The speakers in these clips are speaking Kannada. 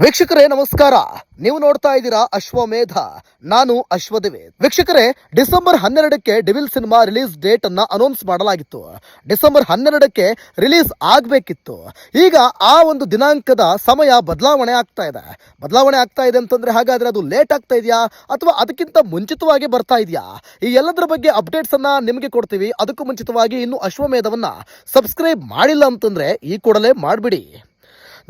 ವೀಕ್ಷಕರೇ ನಮಸ್ಕಾರ. ನೀವು ನೋಡ್ತಾ ಇದ್ದೀರಾ ಅಶ್ವಮೇಧ. ನಾನು ಅಶ್ವದೇವಿ. ವೀಕ್ಷಕರೇ, ಡಿಸೆಂಬರ್ 12ಕ್ಕೆ ಡೆವಿಲ್ ಸಿನಿಮಾ ರಿಲೀಸ್ ಡೇಟ್ ಅನ್ನ ಅನೌನ್ಸ್ ಮಾಡಲಾಗಿತ್ತು. ಡಿಸೆಂಬರ್ 12ಕ್ಕೆ ರಿಲೀಸ್ ಆಗಬೇಕಿತ್ತು. ಈಗ ಆ ಒಂದು ದಿನಾಂಕದ ಸಮಯ ಬದಲಾವಣೆ ಆಗ್ತಾ ಇದೆ ಅಂತಂದ್ರೆ ಹಾಗಾದ್ರೆ ಅದು ಲೇಟ್ ಆಗ್ತಾ ಇದೆಯಾ ಅಥವಾ ಅದಕ್ಕಿಂತ ಮುಂಚಿತವಾಗಿ ಬರ್ತಾ ಇದೆಯಾ? ಈ ಎಲ್ಲದರ ಬಗ್ಗೆ ಅಪ್ಡೇಟ್ಸ್ ಅನ್ನ ನಿಮಗೆ ಕೊಡ್ತೀವಿ. ಅದಕ್ಕೂ ಮುಂಚಿತವಾಗಿ ಇನ್ನು ಅಶ್ವಮೇಧವನ್ನ ಸಬ್ಸ್ಕ್ರೈಬ್ ಮಾಡಿಲ್ಲ ಅಂತಂದ್ರೆ ಈ ಕೂಡಲೇ ಮಾಡಿಬಿಡಿ.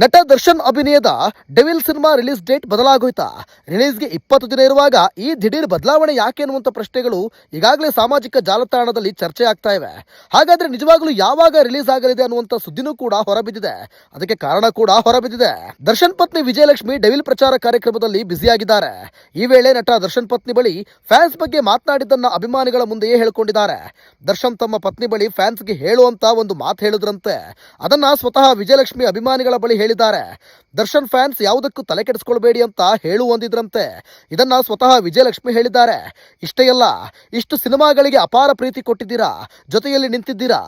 ನಟ ದರ್ಶನ್ ಅಭಿನಯದ ಡೆವಿಲ್ ಸಿನಿಮಾ ರಿಲೀಸ್ ಡೇಟ್ ಬದಲಾಗೋಯ್ತಾ? ರಿಲೀಸ್ಗೆ 20 ದಿನ ಇರುವಾಗ ಈ ದಿಢೀರ್ ಬದಲಾವಣೆ ಯಾಕೆ ಅನ್ನುವಂಥ ಪ್ರಶ್ನೆಗಳು ಈಗಾಗಲೇ ಸಾಮಾಜಿಕ ಜಾಲತಾಣದಲ್ಲಿ ಚರ್ಚೆ ಆಗ್ತಾ ಇವೆ. ಹಾಗಾದ್ರೆ ನಿಜವಾಗ್ಲೂ ಯಾವಾಗ ರಿಲೀಸ್ ಆಗಲಿದೆ ಅನ್ನುವಂಥ ಸುದ್ದಿನೂ ಕೂಡ ಹೊರಬಿದ್ದಿದೆ. ಅದಕ್ಕೆ ಕಾರಣ ಕೂಡ ಹೊರಬಿದ್ದಿದೆ. ದರ್ಶನ್ ಪತ್ನಿ ವಿಜಯಲಕ್ಷ್ಮಿ ಡೆವಿಲ್ ಪ್ರಚಾರ ಕಾರ್ಯಕ್ರಮದಲ್ಲಿ ಬ್ಯುಸಿಯಾಗಿದ್ದಾರೆ. ಈ ವೇಳೆ ನಟ ದರ್ಶನ್ ಪತ್ನಿ ಬಳಿ ಫ್ಯಾನ್ಸ್ ಬಗ್ಗೆ ಮಾತನಾಡಿದ್ದನ್ನ ಅಭಿಮಾನಿಗಳ ಮುಂದೆಯೇ ಹೇಳ್ಕೊಂಡಿದ್ದಾರೆ. ದರ್ಶನ್ ತಮ್ಮ ಪತ್ನಿ ಬಳಿ ಫ್ಯಾನ್ಸ್ಗೆ ಹೇಳುವಂತ ಒಂದು ಮಾತು ಹೇಳಿದ್ರಂತೆ. ಅದನ್ನ ಸ್ವತಃ ವಿಜಯಲಕ್ಷ್ಮಿ ಅಭಿಮಾನಿಗಳ ಬಳಿ ಹೇಳಿದ್ದಾರೆ. ದರ್ಶನ್ ಫ್ಯಾನ್ಸ್ ಯಾವುದಕ್ಕೂ ತಲೆ ಕೆಡಿಸ್ಕೊಳ್ಬೇಡಿ ಅಂತ ಹೇಳುವಂದಿದ್ರಂತೆ. ಇದನ್ನ ಸ್ವತಃ ವಿಜಯಲಕ್ಷ್ಮಿ ಹೇಳಿದ್ದಾರೆ. ಇಷ್ಟೇ ಅಲ್ಲ, ಇಷ್ಟು ಸಿನಿಮಾಗಳಿಗೆ ಅಪಾರ ಪ್ರೀತಿ ಕೊಟ್ಟಿದ್ದೀರಾ, ಜೊತೆಯಲ್ಲಿ ನಿಂತಿದ್ದೀರಾ.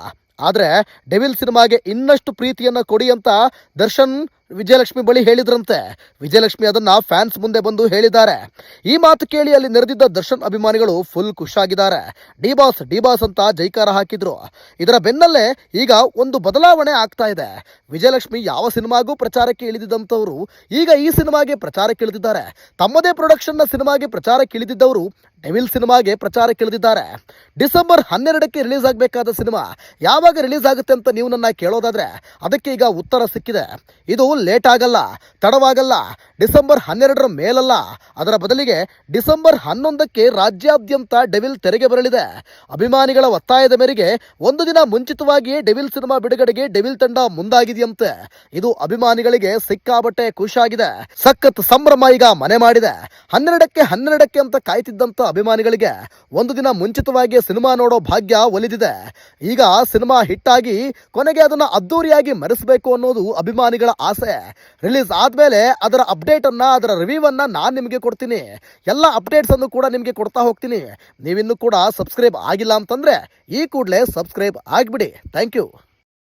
ಆದ್ರೆ ಡೆವಿಲ್ ಸಿನಿಮಾಗೆ ಇನ್ನಷ್ಟು ಪ್ರೀತಿಯನ್ನ ಕೊಡಿ ಅಂತ ದರ್ಶನ್ ವಿಜಯಲಕ್ಷ್ಮಿ ಬಳಿ ಹೇಳಿದ್ರಂತೆ. ವಿಜಯಲಕ್ಷ್ಮಿ ಅದನ್ನ ಫ್ಯಾನ್ಸ್ ಮುಂದೆ ಬಂದು ಹೇಳಿದ್ದಾರೆ. ಈ ಮಾತು ಕೇಳಿ ಅಲ್ಲಿ ನೆರೆದಿದ್ದ ದರ್ಶನ್ ಅಭಿಮಾನಿಗಳು ಫುಲ್ ಖುಷಿಯಾಗಿದ್ದಾರೆ. ಡಿ ಬಾಸ್ ಅಂತ ಜೈಕಾರ ಹಾಕಿದ್ರು. ಇದರ ಬೆನ್ನಲ್ಲೇ ಈಗ ಒಂದು ಬದಲಾವಣೆ ಆಗ್ತಾ ಇದೆ. ವಿಜಯಲಕ್ಷ್ಮಿ ಯಾವ ಸಿನಿಮಾಗೂ ಪ್ರಚಾರಕ್ಕೆ ಇಳಿದಿದ್ದಂಥವ್ರು ಈಗ ಈ ಸಿನಿಮಾಗೆ ಪ್ರಚಾರಕ್ಕೆ ಇಳಿದಿದ್ದಾರೆ. ತಮ್ಮದೇ ಪ್ರೊಡಕ್ಷನ್ನ ಸಿನಿಮಾಗೆ ಪ್ರಚಾರಕ್ಕೆ ಇಳಿದಿದ್ದವರು ಡೆವಿಲ್ ಸಿನಿಮಾಗೆ ಪ್ರಚಾರಕ್ಕೆ ಇಳಿದಿದ್ದಾರೆ. ಡಿಸೆಂಬರ್ 12ಕ್ಕೆ ರಿಲೀಸ್ ಆಗಬೇಕಾದ ಸಿನಿಮಾ ಯಾವಾಗ ರಿಲೀಸ್ ಆಗುತ್ತೆ ಅಂತ ನೀವು ನನ್ನ ಕೇಳೋದಾದ್ರೆ ಅದಕ್ಕೆ ಈಗ ಉತ್ತರ ಸಿಕ್ಕಿದೆ. ಇದು ಲೇಟ್ ಆಗಲ್ಲ, ತಡವಾಗಲ್ಲ. ಡಿಸೆಂಬರ್ 12ರ ಮೇಲಲ್ಲ, ಅದರ ಬದಲಿಗೆ ಡಿಸೆಂಬರ್ 11ಕ್ಕೆ ರಾಜ್ಯಾದ್ಯಂತ ಡೆವಿಲ್ ತೆರೆಗೆ ಬರಲಿದೆ. ಅಭಿಮಾನಿಗಳ ಒತ್ತಾಯದ ಮೇರೆಗೆ ಒಂದು ದಿನ ಮುಂಚಿತವಾಗಿಯೇ ಡೆವಿಲ್ ಸಿನಿಮಾ ಬಿಡುಗಡೆಗೆ ಡೆವಿಲ್ ತಂಡ ಮುಂದಾಗಿದೆಯಂತೆ. ಇದು ಅಭಿಮಾನಿಗಳಿಗೆ ಸಿಕ್ಕಾಬಟ್ಟೆ ಖುಷಿಯಾಗಿದೆ. ಸಖತ್ ಸಂಭ್ರಮ ಈಗ ಮನೆ ಮಾಡಿದೆ. 12ಕ್ಕೆ ಅಂತ ಕಾಯ್ತಿದ್ದಂತ ಅಭಿಮಾನಿಗಳಿಗೆ ಒಂದು ದಿನ ಮುಂಚಿತವಾಗಿ ಸಿನಿಮಾ ನೋಡೋ ಭಾಗ್ಯ ಒಲಿದಿದೆ. ಈಗ ಸಿನಿಮಾ ಹಿಟ್ ಆಗಿ ಕೊನೆಗೆ ಅದನ್ನ ಅದ್ದೂರಿಯಾಗಿ ಮೆರೆಸಬೇಕು ಅನ್ನೋದು ಅಭಿಮಾನಿಗಳ ಆಸೆ. ರಿಲೀಸ್ ಆದ್ಮೇಲೆ ಅದರ ಅಪ್ಡೇಟ್ ಅನ್ನ, ಅದರ ರಿವ್ಯೂ ಅನ್ನ ನಾನು ನಿಮಗೆ ಕೊಡ್ತೀನಿ. ಎಲ್ಲ ಅಪ್ಡೇಟ್ಸ್ ಅನ್ನು ಕೂಡ ನಿಮಗೆ ಕೊಡ್ತಾ ಹೋಗ್ತೀನಿ. ನೀವಿನ್ನೂ ಕೂಡ ಸಬ್ಸ್ಕ್ರೈಬ್ ಆಗಿಲ್ಲ ಅಂತಂದ್ರೆ ಈ ಕೂಡಲೇ ಸಬ್ಸ್ಕ್ರೈಬ್ ಆಗಿಬಿಡಿ. Thank you.